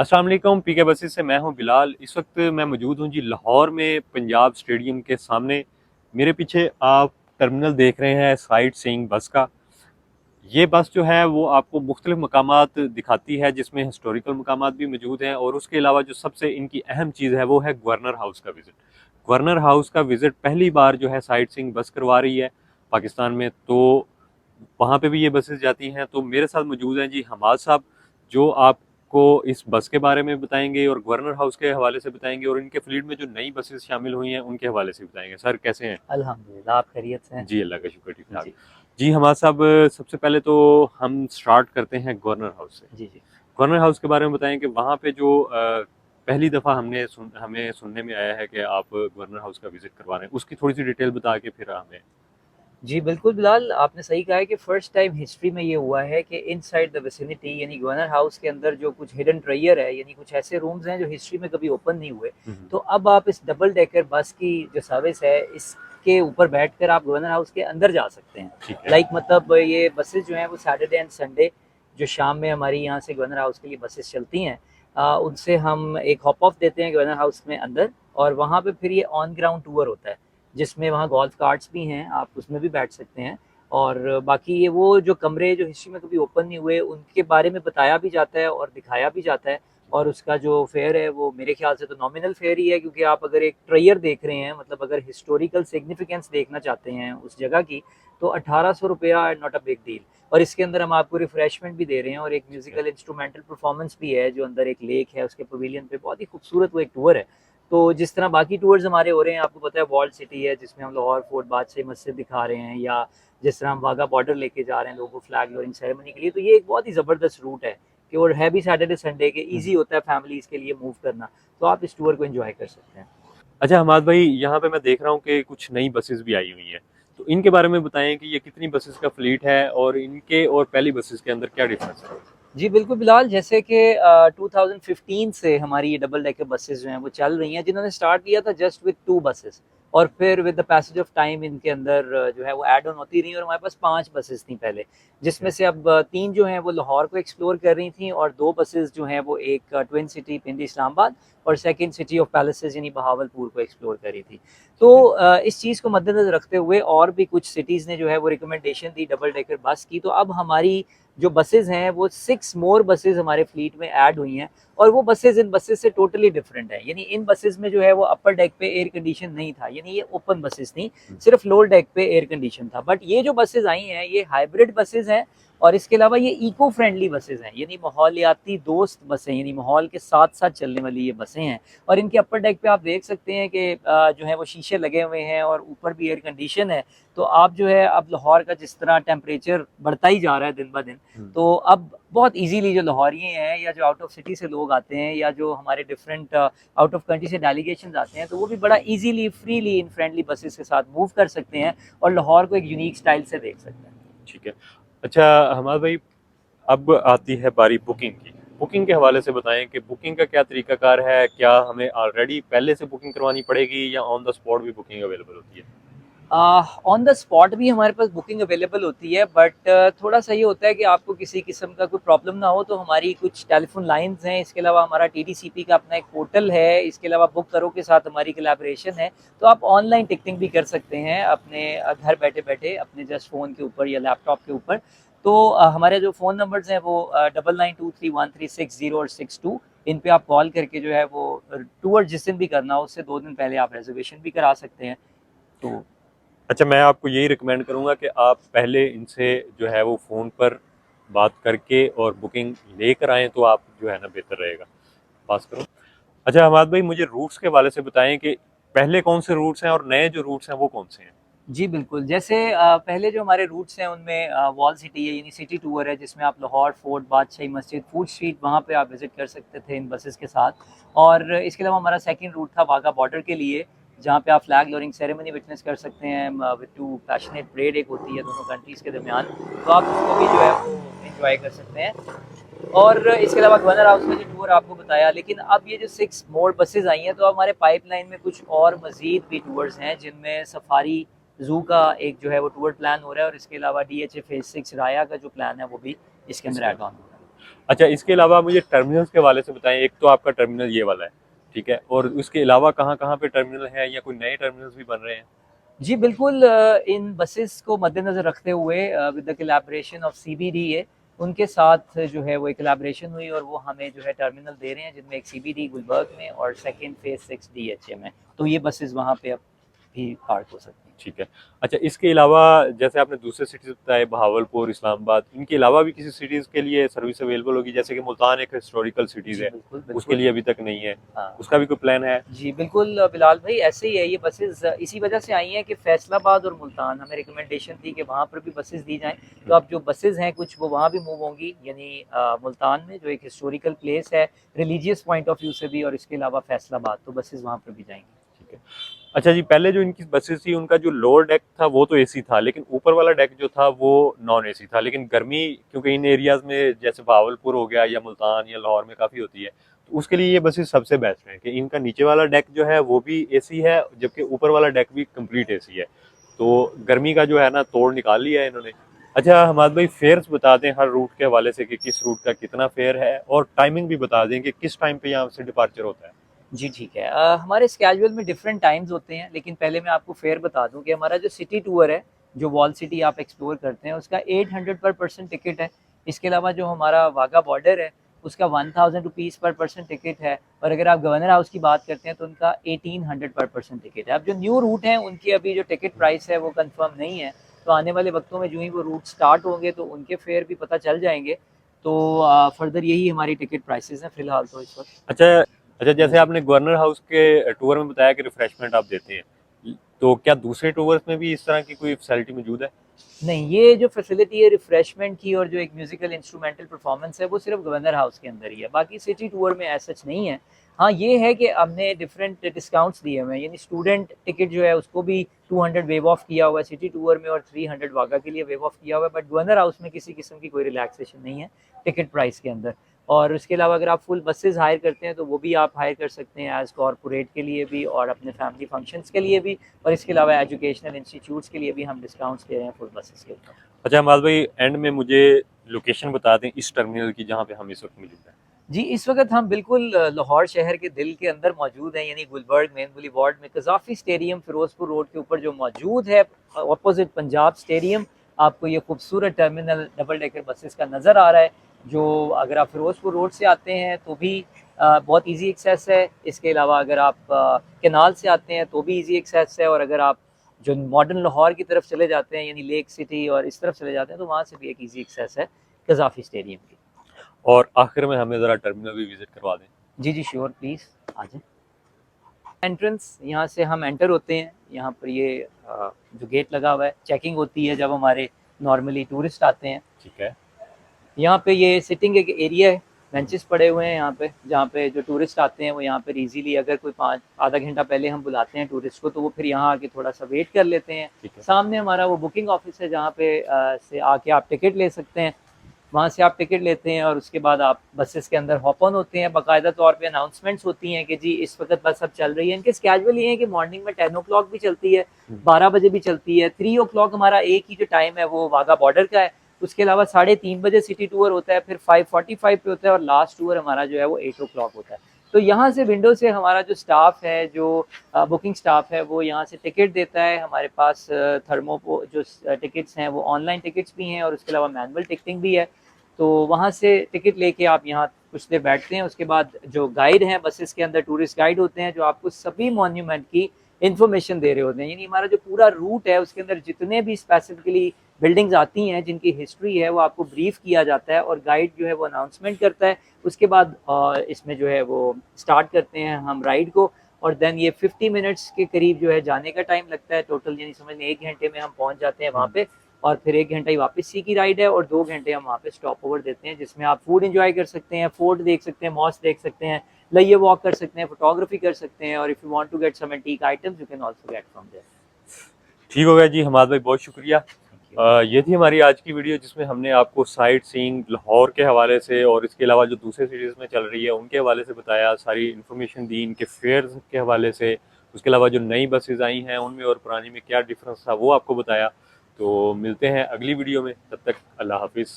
अस्सलाम वालेकुम। पीके बसेस से मैं हूं बिलाल। इस वक्त मैं मौजूद हूं जी लाहौर में, पंजाब स्टेडियम के सामने। मेरे पीछे आप टर्मिनल देख रहे हैं साइट सीइंग बस का। ये बस जो है वो आपको मुख्तलिफ मकामात दिखाती है, जिसमें हिस्टोरिकल मकामात भी मौजूद हैं, और उसके अलावा जो सबसे इनकी अहम चीज़ है वो है गवर्नर हाउस का विज़िट। गवर्नर हाउस का विज़िट पहली बार जो है साइट सीइंग बस करवा रही है पाकिस्तान में, तो वहाँ पे भी ये बसेस जाती हैं। तो मेरे साथ मौजूद हैं जी हमाद साहब, जो आपको इस बस के बारे में बताएंगे और गवर्नर हाउस के हवाले से बताएंगे, और इनके फ्लीट में जो नई बसेस शामिल हुई हैं उनके हवाले से बताएंगे। सर कैसे हैं? अल्हम्दुलिल्लाह, आप खैरियत से हैं? जी अल्लाह का शुक्र, ठीक ठाक। जी, जी हमाद साहब, सबसे पहले तो हम स्टार्ट करते हैं गवर्नर हाउस से। जी, जी। गवर्नर हाउस के बारे में बताएं कि वहाँ पे जो पहली दफ़ा हमें सुनने में आया है कि आप गवर्नर हाउस का विजिट करवा रहे हैं, उसकी थोड़ी सी डिटेल बता के फिर हमें। जी, बिल्कुल बिलाल, आपने सही कहा है कि फर्स्ट टाइम हिस्ट्री में ये हुआ है कि इनसाइड द विसिनिटी यानी गवर्नर हाउस के अंदर जो कुछ हिडन ट्रेयर है, यानी कुछ ऐसे रूम्स हैं जो हिस्ट्री में कभी ओपन नहीं हुए। तो अब आप इस डबल डेकर बस की जो सर्विस है, इसके ऊपर बैठकर आप गवर्नर हाउस के अंदर जा सकते हैं। ठीक है। मतलब ये बसेस जो हैं वो सैटरडे एंड संडे जो शाम में हमारी यहाँ से गवर्नर हाउस के लिए बसेस चलती हैं, उनसे हम एक हॉप ऑफ देते हैं गवर्नर हाउस में अंदर, और वहाँ पे फिर ये ऑन ग्राउंड टूर होता है, जिसमें वहाँ गोल्फ कार्ट्स भी हैं, आप उसमें भी बैठ सकते हैं। और बाकी ये वो जो कमरे जो हिस्ट्री में कभी ओपन नहीं हुए, उनके बारे में बताया भी जाता है और दिखाया भी जाता है। और उसका जो फेयर है वो मेरे ख्याल से तो नॉमिनल फेयर ही है, क्योंकि आप अगर एक ट्रेयर देख रहे हैं, मतलब अगर हिस्टोरिकल सिग्निफिकेंस देखना चाहते हैं उस जगह की, तो 1800 रुपया नॉट अ बिग डील। और इसके अंदर हम आपको रिफ्रेशमेंट भी दे रहे हैं, और एक ठीक है। म्यूजिकल इंस्ट्रूमेंटल परफॉर्मेंस भी है, जो अंदर एक लेक है उसके पवेलियन पे, बहुत ही खूबसूरत वो एक टूर है। तो जिस तरह बाकी टूर्स हमारे हो रहे हैं, आपको पता है वॉल्ड सिटी है जिसमें हम लाहौर फोर्ट बादशाही मस्जिद दिखा रहे हैं, या जिस तरह हम वाघा बॉर्डर लेके जा रहे हैं लोगों फ्लैग लोअरिंग सेरेमनी के लिए, तो ये एक बहुत ही ज़बरदस्त रूट है कि, और है भी सैटरडे संडे के, ईजी होता है फैमिलीज़ के लिए मूव करना। तो आप इस टूर को एंजॉय कर सकते हैं। अच्छा हमाद भाई, यहाँ पे मैं देख रहा हूँ कि कुछ नई बसेस भी आई हुई हैं, तो इनके बारे में बताएं कि ये कितनी बसेस का फ्लीट है और इनके और पहली बसेस के अंदर क्या डिफरेंस है। जी, बिल्कुल बिलाल, जैसे कि 2015 से हमारी ये डबल डेकर बसेस जो हैं वो चल रही हैं, जिन्होंने स्टार्ट किया था जस्ट विद 2 बसेस, और फिर with the passage of time इनके अंदर जो है वो ऐड ऑन होती रही, और हमारे पास 5 बसेस थी पहले, जिसमें से अब 3 जो हैं वो लाहौर को एक्सप्लोर कर रही थी, और 2 बसेस जो हैं वो एक ट्विन सिटी पिंडी इस्लामाबाद और सेकंड सिटी ऑफ पैलेसेस यानी बहावलपुर को एक्सप्लोर कर रही थी। तो ठीक है। इस चीज़ को मद्देनज़र रखते हुए और भी कुछ सिटीज़ ने जो है वो रिकमेंडेशन दी डबल डेकर बस की, तो अब हमारी जो बसेस हैं वो 6 मोर बसेस हमारे फ्लीट में ऐड हुई हैं, और वो बसेस इन बसेस से टोटली डिफरेंट है। यानी इन बसेस में जो है वो अपर डेक पे एयर कंडीशन नहीं था, यानी ये ओपन बसेस थी, सिर्फ लोअर डेक पे एयर कंडीशन था। बट ये जो बसेस आई हैं ये हाइब्रिड बसेस हैं, और इसके अलावा ये इको फ्रेंडली बसेस हैं, यानी माहौलियाती दोस्त बसें, यानी माहौल के साथ साथ चलने वाली ये बसें हैं। और इनके अपर डेक पे आप देख सकते हैं कि जो है वो शीशे लगे हुए हैं, और ऊपर भी एयर कंडीशन है। तो आप जो है, अब लाहौर का जिस तरह टेम्परेचर बढ़ता ही जा रहा है दिन ब दिन, तो अब बहुत इजीली जो लाहौरिये हैं, या जो आउट ऑफ सिटी से लोग आते हैं, या जो हमारे डिफरेंट आउट ऑफ कंट्री से डेलीगेशन आते हैं, तो वो भी बड़ा easily freely in friendly buses के साथ मूव कर सकते हैं, और लाहौर को एक यूनिक स्टाइल से देख सकते हैं। ठीक है। अच्छा हमाद भाई, अब आती है बारी बुकिंग की। बुकिंग के हवाले से बताएं कि बुकिंग का क्या तरीकाकार है, क्या हमें ऑलरेडी पहले से बुकिंग करवानी पड़ेगी या ऑन द स्पॉट भी बुकिंग अवेलेबल होती है? ऑन द स्पॉट भी हमारे पास बुकिंग अवेलेबल होती है, बट थोड़ा सा ये होता है कि आपको किसी किस्म का कोई प्रॉब्लम ना हो, तो हमारी कुछ टेलीफोन लाइंस हैं, इसके अलावा हमारा टीटीसीपी का अपना एक पोर्टल है, इसके अलावा बुक करो के साथ हमारी कोलैबोरेशन है। तो आप ऑनलाइन टिकटिंग भी कर सकते हैं अपने घर बैठे बैठे अपने जस्ट फ़ोन के ऊपर या लैपटॉप के ऊपर। तो हमारे जो फ़ोन नंबर्स हैं वो 99231360 और 62, इन पे आप कॉल करके जो है वो टूर जिस दिन भी करना हो उससे 2 दिन पहले आप रिजर्वेशन भी करा सकते हैं। तो अच्छा, मैं आपको यही रिकमेंड करूंगा कि आप पहले इनसे जो है वो फ़ोन पर बात करके और बुकिंग लेकर आएँ, तो आप जो है ना बेहतर रहेगा। पास करो। अच्छा हमाद भाई, मुझे रूट्स के हवाले से बताएं कि पहले कौन से रूट्स हैं और नए जो रूट्स हैं वो कौन से हैं? जी, बिल्कुल। जैसे पहले जो हमारे रूट्स हैं उनमें वॉल सिटी है, यानी सिटी टूर है, जिसमें आप लाहौर फोर्ट, बादशाही मस्जिद, फूड स्ट्रीट, वहाँ पे आप विज़िट कर सकते थे इन बसेस के साथ। और इसके अलावा हमारा सेकंड रूट था वाघा बॉर्डर के लिए, जहाँ पे आप फ्लैग लोअरिंग सेरेमनी विटनेस कर सकते हैं, विद 2 पैशनेट परेड एक होती है दोनों कंट्रीज़ के दरमियान, तो आप उसको भी जो है वो एन्जॉय कर सकते हैं। और इसके अलावा गवर्नर हाउस का जो टूर आपको बताया, लेकिन अब ये जो 6 मोर बसेस आई हैं, तो अब हमारे पाइपलाइन में कुछ और मज़ीद भी टूर्स हैं, जिनमें सफारी ज़ू का एक जो है वो टूर प्लान हो रहा है, और इसके अलावा डीएचए फेज़ 6 राया का जो प्लान है वो भी इसके अंदर इसके ऐड ऑन हो रहा है। अच्छा, इसके अलावा मुझे टर्मिनल्स के हवाले से बताएं। एक तो आपका टर्मिनल ये वाला है, ठीक है, और उसके अलावा कहाँ कहाँ पे टर्मिनल है या कोई नए टर्मिनल्स भी बन रहे हैं? जी बिल्कुल, इन बसेस को मद्देनज़र रखते हुए with the collaboration of CBDA, उनके साथ जो है वो एक कोलैबोरेशन हुई और वो हमें जो है टर्मिनल दे रहे हैं, जिनमें एक सीबीडी गुलबर्ग में और सेकंड फेज़ 6 डीएचए में। तो ये बसेस वहाँ पे अब भी पार्क हो सकती हैं। ठीक है। अच्छा, इसके अलावा जैसे आपने दूसरे सिटीज़ बताए, बहावलपुर, इस्लामाबाद, इनके अलावा भी किसी सिटीज़ के लिए सर्विस अवेलेबल होगी? जैसे कि मुल्तान एक हिस्टोरिकल सिटीज़ जी है, बिल्कुल, उसके बिल्कुल। लिए अभी तक नहीं है, हाँ। उसका भी कोई प्लान है? जी बिल्कुल, बिलाल भाई ऐसे ही है, ये बसेस इसी वजह से आई हैं कि फैसलाबाद और मुल्तान हमें रिकमेंडेशन थी कि वहाँ पर भी बसेस दी जाएँ। तो अब जो बसेस हैं कुछ वो वहाँ भी मूव होंगी, यानी मुल्तान में जो एक हिस्टोरिकल प्लेस है, रिलीजियस पॉइंट ऑफ व्यू से भी, और इसके अलावा फैसलाबाद, तो बसेस वहाँ पर भी जाएँगी। ठीक है। अच्छा जी, पहले जो इनकी बसेस थी उनका जो लोअर डेक था वो तो एसी था, लेकिन ऊपर वाला डेक जो था वो नॉन एसी था। लेकिन गर्मी क्योंकि इन एरियाज में जैसे बहावलपुर हो गया या मुल्तान या लाहौर में काफ़ी होती है, तो उसके लिए ये बसेस सबसे बेस्ट हैं कि इनका नीचे वाला डेक जो है वो भी एसी है, जबकि ऊपर वाला डेक भी कंप्लीट एसी है। तो गर्मी का जो है ना तोड़ निकाल लिया है इन्होंने। अच्छा हमाद भाई, फेयर्स बता दें हर रूट के हवाले से कि किस रूट का कितना फेयर है, और टाइमिंग भी बता दें कि किस टाइम पे यहाँ से डिपार्चर होता है। जी ठीक है, हमारे स्केड्यूल में डिफरेंट टाइम्स होते हैं, लेकिन पहले मैं आपको फेयर बता दूं कि हमारा जो सिटी टूर है, जो वॉल सिटी आप एक्सप्लोर करते हैं, उसका 800 पर पर्सन टिकट है। इसके अलावा जो हमारा वाघा बॉर्डर है, उसका 1000 रुपीज़ पर पर्सन टिकट है। और अगर आप गवर्नर हाउस की बात करते हैं तो उनका 1800 पर पर्सन टिकट है। अब जो न्यू रूट हैं उनकी अभी जो टिकट प्राइस है वो कंफर्म नहीं है, तो आने वाले वक्तों में जो ही वो रूट स्टार्ट होंगे तो उनके फेयर भी पता चल जाएंगे। तो फर्दर यही हमारी टिकट प्राइसेस हैं फिलहाल तो इस वक्त। अच्छा। अच्छा, जैसे जी आपने गवर्नर हाउस के टूर में बताया कि रिफ्रेशमेंट आप देते हैं, तो क्या दूसरे टूर्स में भी इस तरह की कोई फैसिलिटी मौजूद है? नहीं, ये जो फैसिलिटी है रिफ्रेशमेंट की और जो एक म्यूजिकल इंस्ट्रूमेंटल परफॉर्मेंस है वो सिर्फ गवर्नर हाउस के अंदर ही है, बाकी सिटी टूर में ऐसा सच नहीं है। हाँ ये है कि हमने डिफरेंट डिस्काउंट्स दिए हुए हैं, यानी स्टूडेंट टिकट जो है उसको भी 200 वेव ऑफ किया हुआ है सिटी टूर में, और 300 वागा के लिए वेव ऑफ किया हुआ है। बट गवर्नर हाउस में किसी किस्म की कोई रिलैक्सेशन नहीं है टिकट प्राइस के अंदर। और उसके अलावा अगर आप फुल बसेस हायर करते हैं तो वो भी आप हायर कर सकते हैं एज कॉरपोरेट के लिए भी और अपने फैमिली फंक्शंस के लिए भी, और इसके अलावा एजुकेशनल इंस्टीट्यूट्स के लिए भी हम डिस्काउंट्स दे रहे हैं फुल बसेस के ऊपर। अच्छा हमाद भाई, एंड में मुझे लोकेशन बता दें इस टर्मिनल की जहाँ पे हम इस वक्त मौजूद हैं। जी इस वक्त हम बिल्कुल लाहौर शहर के दिल के अंदर मौजूद हैं, यानी गुलबर्ग मेन बुलीवार्ड में कज़ाफ़ी स्टेडियम फिरोजपुर रोड के ऊपर जो मौजूद है, अपोजिट पंजाब स्टेडियम। आपको ये खूबसूरत टर्मिनल डबल डेकर बसेस का नज़र आ रहा है, जो अगर आप फिरोजपुर रोड से आते हैं तो भी बहुत इजी एक्सेस है। इसके अलावा अगर आप केनाल से आते हैं तो भी इजी एक्सेस है, और अगर आप जो मॉडर्न लाहौर की तरफ चले जाते हैं यानी लेक सिटी और इस तरफ चले जाते हैं तो वहाँ से भी एक इजी एक्सेस है कज़ाफ़ी स्टेडियम की। और आखिर में हमें ज़रा टर्मिनल भी विजिट करवा दें। जी जी श्योर, प्लीज़ आ जाए। एंट्रेंस यहाँ से हम एंटर होते हैं, यहाँ पर ये जो गेट लगा हुआ है, चेकिंग होती है जब हमारे नॉर्मली टूरिस्ट आते हैं। ठीक है। यहाँ पे ये सिटिंग एक एरिया है, बेंचेस पड़े हुए हैं यहाँ पे, जहाँ पे जो टूरिस्ट आते हैं वो यहाँ पर इजीली, अगर कोई आधा घंटा पहले हम बुलाते हैं टूरिस्ट को तो वो फिर यहाँ आके थोड़ा सा वेट कर लेते हैं। ठीक है। सामने हमारा वो बुकिंग ऑफिस है जहाँ पे से आके आप टिकट ले सकते हैं। वहाँ से आप टिकट लेते हैं और उसके बाद आप बसेस के अंदर हॉप ऑन होते हैं। बाकायदा तौर पे अनाउंसमेंट्स होती हैं कि जी इस वक्त बस अब चल रही है। इनके स्केजुअल ये है कि मॉर्निंग में 10 ओ क्लॉक भी चलती है, 12 बजे भी चलती है, 3 ओ क्लॉक हमारा एक ही जो टाइम है वो वाघा बॉर्डर का है। उसके अलावा 3:30 बजे सिटी टूर होता है, फिर 5:45 पे होता है, और लास्ट टूर हमारा जो है वो 8 ओ क्लॉक होता है। तो यहाँ से विंडो से हमारा जो स्टाफ है, जो बुकिंग स्टाफ है, वो यहाँ से टिकट देता है। हमारे पास थर्मो जो टिकट्स हैं वो ऑनलाइन टिकट्स भी हैं और उसके अलावा मैनुअल टिकटिंग भी है। तो वहाँ से टिकट लेके आप यहाँ कुछ देर बैठते हैं। उसके बाद जो गाइड हैं बसेस के अंदर, टूरिस्ट गाइड होते हैं जो आपको सभी मॉन्यूमेंट की इन्फॉर्मेशन दे रहे होते हैं। यानी हमारा जो पूरा रूट है उसके अंदर जितने भी स्पेसिफिकली बिल्डिंग्स आती हैं जिनकी हिस्ट्री है वो आपको ब्रीफ किया जाता है, और गाइड जो है वो अनाउंसमेंट करता है। उसके बाद इसमें जो है वो स्टार्ट करते हैं हम राइड को, और देन ये 50 मिनट्स के करीब जो है जाने का टाइम लगता है टोटल, यानी समझ लें 1 घंटे में हम पहुँच जाते हैं वहाँ पे। और फिर 1 घंटा ही वापसी की राइड है, और 2 घंटे हम वहाँ पे स्टॉप ओवर देते हैं जिसमें आप फूड एंजॉय कर सकते हैं, फोर्ट देख सकते हैं, मॉस्क देख सकते हैं, लइये वॉक कर सकते हैं, फोटोग्राफी कर सकते हैं, और if you want to get some antique items you can also get from there. ठीक हो गया जी हमाद भाई, बहुत शुक्रिया। ये थी हमारी आज की वीडियो जिसमें हमने आपको साइट सीइंग लाहौर के हवाले से और इसके अलावा जो दूसरे सिटीज़ में चल रही है उनके हवाले से बताया, सारी इन्फॉर्मेशन दी, इनके फेयर्स के हवाले से, उसके अलावा जो नई बसेज आई हैं उनमें और पुरानी में क्या डिफरेंस था वो आपको बताया। तो मिलते हैं अगली वीडियो में, तब तक अल्लाह हाफिज़।